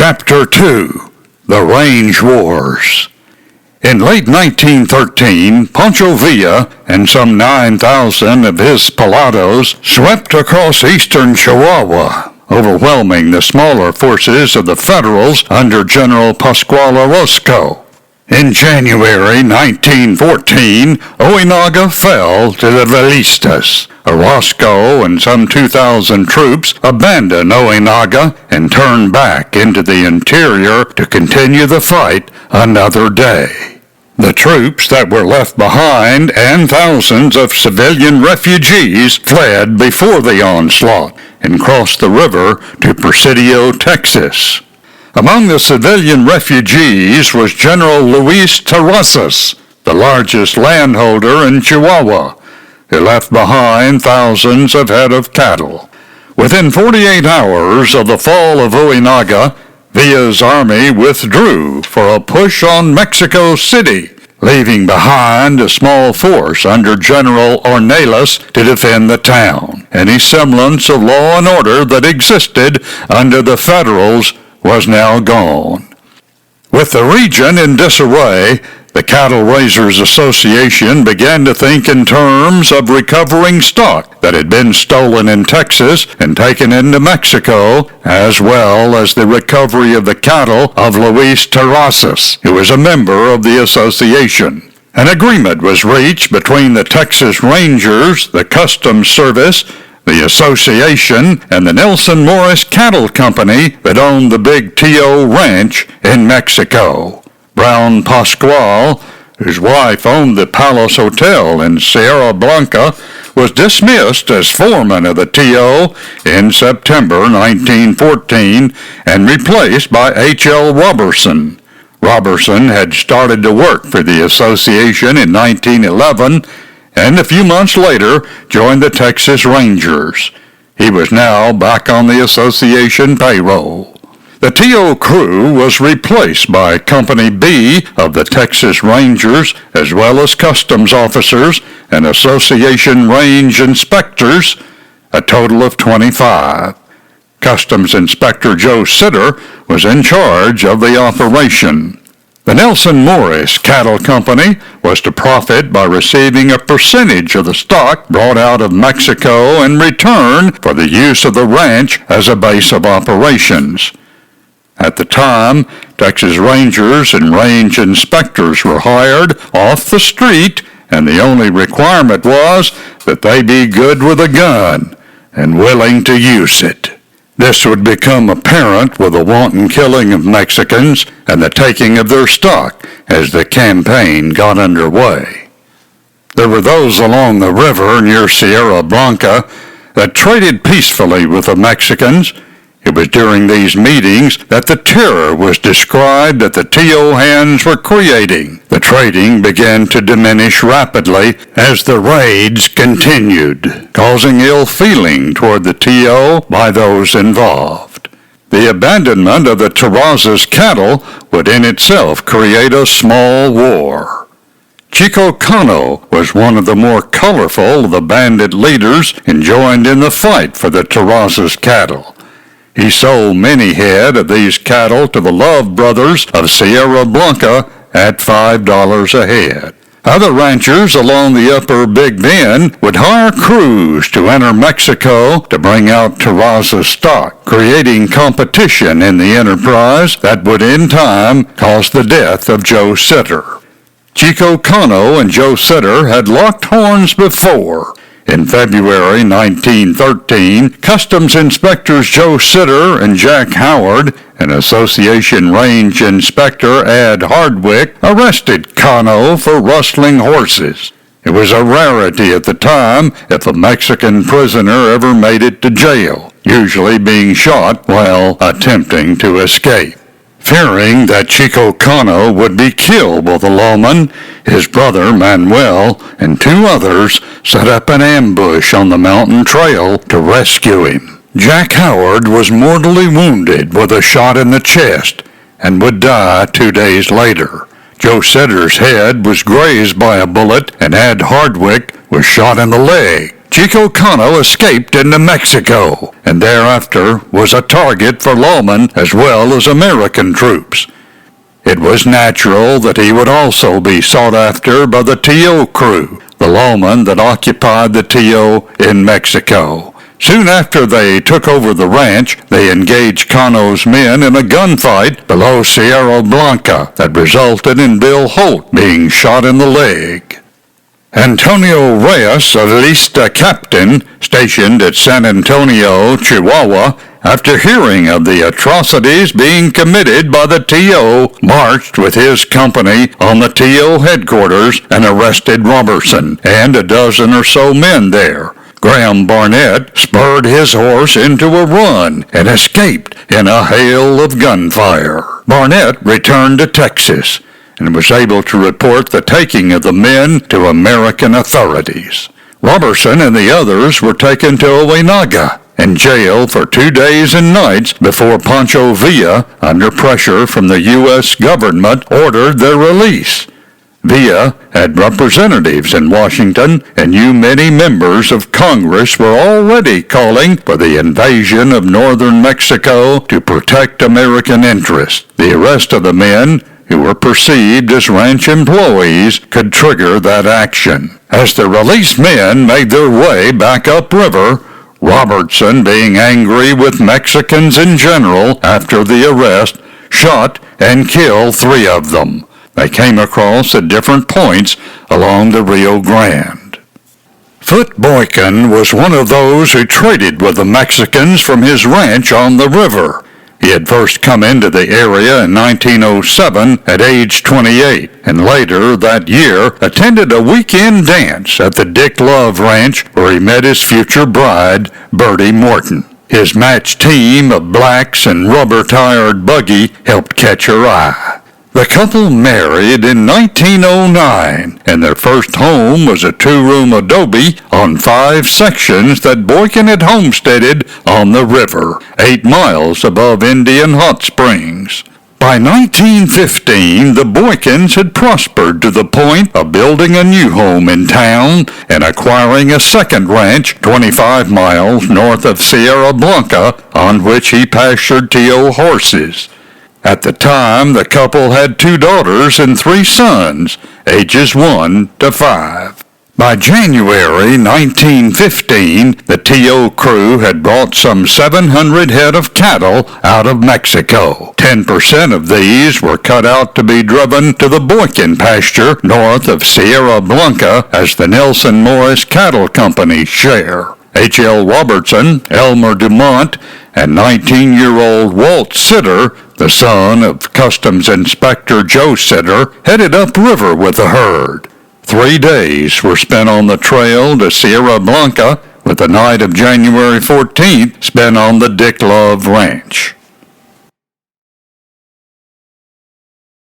Chapter 2, The Range Wars. In late 1913, Pancho Villa and some 9,000 of his pelados swept across eastern Chihuahua, overwhelming the smaller forces of the Federals under General Pascual Orozco. In January 1914, Ojinaga fell to the Villistas. Orozco and some 2,000 troops abandoned Ojinaga and turned back into the interior to continue the fight another day. The troops that were left behind and thousands of civilian refugees fled before the onslaught and crossed the river to Presidio, Texas. Among the civilian refugees was General Luis Terrazas, the largest landholder in Chihuahua, who left behind thousands of head of cattle. Within 48 hours of the fall of Ojinaga, Villa's army withdrew for a push on Mexico City, leaving behind a small force under General Ornelas to defend the town. Any semblance of law and order that existed under the Federals was now gone. With the region in disarray, the Cattle Raisers Association began to think in terms of recovering stock that had been stolen in Texas and taken into Mexico, as well as the recovery of the cattle of Luis Terrazas, who was a member of the association. An agreement was reached between the Texas Rangers, the Customs Service, the association, and the Nelson Morris Cattle Company that owned the Big Tio Ranch in Mexico. Brown Pascual, whose wife owned the Palace Hotel in Sierra Blanca, was dismissed as foreman of the Tio in September 1914 and replaced by H.L. Roberson. Roberson had started to work for the association in 1911 and a few months later joined the Texas Rangers. He was now back on the association payroll. The Tio crew was replaced by Company B of the Texas Rangers, as well as customs officers and association range inspectors, a total of 25. Customs Inspector Joe Sitter was in charge of the operation. The Nelson Morris Cattle Company was to profit by receiving a percentage of the stock brought out of Mexico in return for the use of the ranch as a base of operations. At the time, Texas Rangers and range inspectors were hired off the street, and the only requirement was that they be good with a gun and willing to use it. This would become apparent with the wanton killing of Mexicans and the taking of their stock as the campaign got underway. There were those along the river near Sierra Blanca that traded peacefully with the Mexicans. It was during these meetings that the terror was described that the Tio hands were creating. The trading began to diminish rapidly as the raids continued, causing ill feeling toward the Tio by those involved. The abandonment of the Terrazas cattle would in itself create a small war. Chico Cano was one of the more colorful of the bandit leaders and joined in the fight for the Terrazas cattle. He sold many head of these cattle to the Love brothers of Sierra Blanca at $5 a head. Other ranchers along the upper Big Bend would hire crews to enter Mexico to bring out Terrazas stock, creating competition in the enterprise that would in time cause the death of Joe Sitter. Chico Cano and Joe Sitter had locked horns before. In February 1913, Customs Inspectors Joe Sitter and Jack Howard and Association Range Inspector Ad Hardwick arrested Cano for rustling horses. It was a rarity at the time if a Mexican prisoner ever made it to jail, usually being shot while attempting to escape. Fearing that Chico Cano would be killed with the lawmen, his brother Manuel and two others set up an ambush on the mountain trail to rescue him. Jack Howard was mortally wounded with a shot in the chest and would die 2 days later. Joe Sitter's head was grazed by a bullet and Ad Hardwick was shot in the leg. Chico Cano escaped into Mexico, and thereafter was a target for lawmen as well as American troops. It was natural that he would also be sought after by the T.O. crew, the lawmen that occupied the T.O. in Mexico. Soon after they took over the ranch, they engaged Cano's men in a gunfight below Sierra Blanca that resulted in Bill Holt being shot in the leg. Antonio Reyes, at least a captain, stationed at San Antonio, Chihuahua, after hearing of the atrocities being committed by the T.O., marched with his company on the T.O. headquarters and arrested Roberson and a dozen or so men there. Graham Barnett spurred his horse into a run and escaped in a hail of gunfire. Barnett returned to Texas and was able to report the taking of the men to American authorities. Roberson and the others were taken to Ojinaga and jailed for 2 days and nights before Pancho Villa, under pressure from the U.S. government, ordered their release. Villa had representatives in Washington and knew many members of Congress were already calling for the invasion of northern Mexico to protect American interests. The arrest of the men, who were perceived as ranch employees, could trigger that action. As the released men made their way back upriver, Robertson, being angry with Mexicans in general after the arrest, shot and killed 3 of them. They came across at different points along the Rio Grande. Foot Boykin was one of those who traded with the Mexicans from his ranch on the river. He had first come into the area in 1907 at age 28, and later that year attended a weekend dance at the Dick Love Ranch where he met his future bride, Bertie Morton. His matched team of blacks and rubber-tired buggy helped catch her eye. The couple married in 1909, and their first home was a 2-room adobe on 5 sections that Boykin had homesteaded on the river, 8 miles above Indian Hot Springs. By 1915, the Boykins had prospered to the point of building a new home in town and acquiring a second ranch 25 miles north of Sierra Blanca on which he pastured T.O. horses. At the time, the couple had 2 daughters and 3 sons, ages 1 to 5. By January 1915, the T.O. crew had brought some 700 head of cattle out of Mexico. 10% of these were cut out to be driven to the Boykin pasture north of Sierra Blanca as the Nelson Morris Cattle Company's share. H.L. Robertson, Elmer Dumont, and 19-year-old Walt Sitter, the son of Customs Inspector Joe Sitter, headed upriver with the herd. 3 days were spent on the trail to Sierra Blanca, with the night of January 14th spent on the Dick Love Ranch.